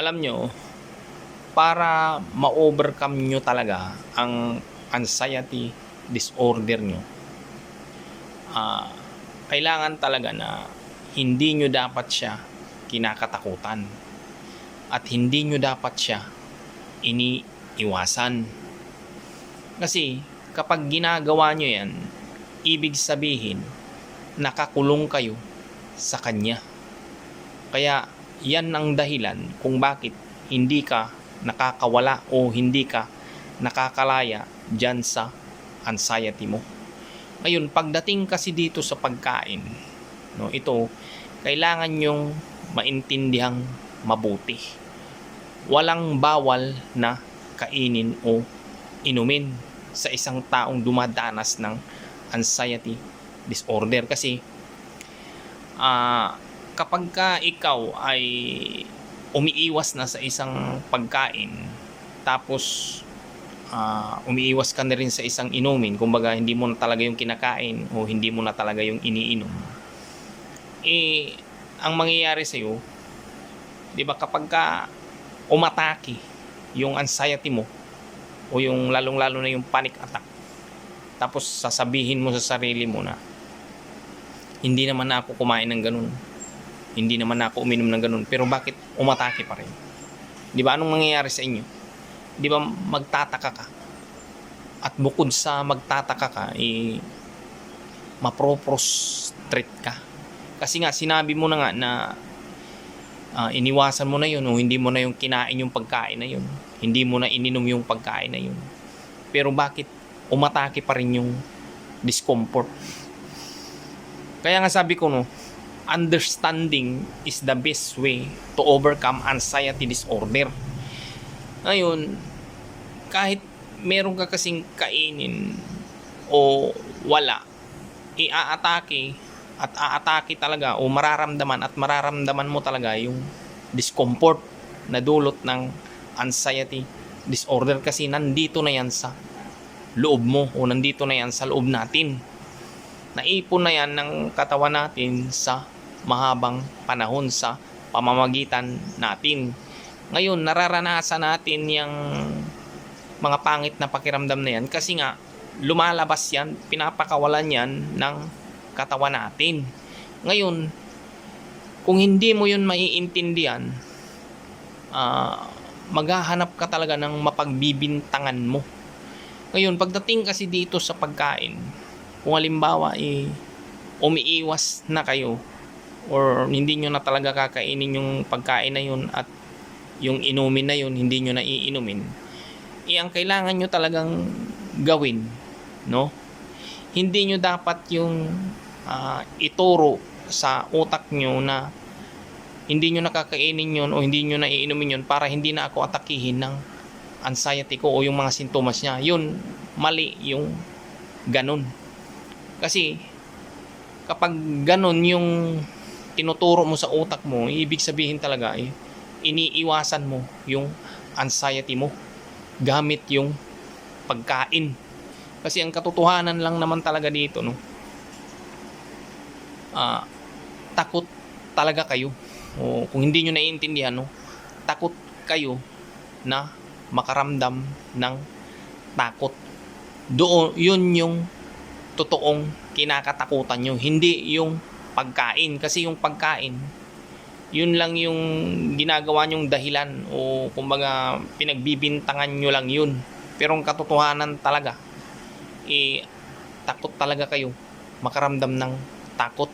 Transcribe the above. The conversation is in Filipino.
Alam nyo, para ma-overcome nyo talaga ang anxiety disorder nyo, kailangan talaga na hindi nyo dapat siya kinakatakutan at hindi nyo dapat siya iniiwasan. Kasi kapag ginagawa nyo yan, ibig sabihin nakakulong kayo sa kanya. Kaya yan ang dahilan kung bakit hindi ka nakakawala o hindi ka nakakalaya dyan sa anxiety mo. Ngayon, pagdating kasi dito sa pagkain, no, ito, kailangan nyong maintindihang mabuti. Walang bawal na kainin o inumin sa isang taong dumadanas ng anxiety disorder. Kasi kapag ka ikaw ay umiiwas na sa isang pagkain, tapos umiiwas ka na rin sa isang inumin, kumbaga hindi mo na talaga yung kinakain o hindi mo na talaga yung iniinom, ang mangyayari sa'yo, di ba, kapag ka umatake yung anxiety mo o yung lalong-lalo na yung panic attack, tapos sasabihin mo sa sarili mo na hindi naman na ako kumain ng ganun, hindi naman na ako uminom ng ganun, pero bakit umatake pa rin? Di ba, anong mangyayari sa inyo? Di ba, magtataka ka. At bukod sa magtataka ka, maproprostrate ka. Kasi nga, sinabi mo na nga na iniwasan mo na yun o hindi mo na yung kinain yung pagkain na yun. Hindi mo na ininom yung pagkain na yun. Pero bakit umatake pa rin yung discomfort? Kaya nga sabi ko, no, understanding is the best way to overcome anxiety disorder. Ngayon, kahit meron ka kasing kainin o wala, iaatake at aatake talaga o mararamdaman mo talaga yung discomfort na dulot ng anxiety disorder, kasi nandito na yan sa loob mo o nandito na yan sa loob natin. Naipon na yan ng katawan natin sa mahabang panahon sa pamamagitan natin. Ngayon, nararanasan natin yung mga pangit na pakiramdam na yan kasi nga lumalabas yan, pinapakawalan yan ng katawan natin. Ngayon, kung hindi mo yun maiintindihan, maghahanap ka talaga ng mapagbibintangan mo. Ngayon, pagdating kasi dito sa pagkain, kung halimbawa umiiwas na kayo or hindi nyo na talaga kakainin yung pagkain na yun at yung inumin na yun hindi nyo na iinumin, ang kailangan nyo talagang gawin, no? Hindi nyo dapat yung ituro sa utak nyo na hindi nyo nakakainin yun o hindi nyo na iinumin yun para hindi na ako atakihin ng anxiety ko o yung mga sintomas niya. Yun, mali yung ganun. Kasi kapag ganun yung tinuturo mo sa utak mo, ibig sabihin talaga iniiwasan mo yung anxiety mo gamit yung pagkain. Kasi ang katotohanan lang naman talaga dito, no, takot talaga kayo. O kung hindi nyo naiintindihan, no, takot kayo na makaramdam ng takot. Doon, yun yung totoong kinakatakutan nyo, hindi yung pagkain. Kasi yung pagkain, yun lang yung ginagawa nyong dahilan o kumbaga pinagbibintangan nyo lang yun. Pero ang katotohanan talaga, takot talaga kayo makaramdam ng takot.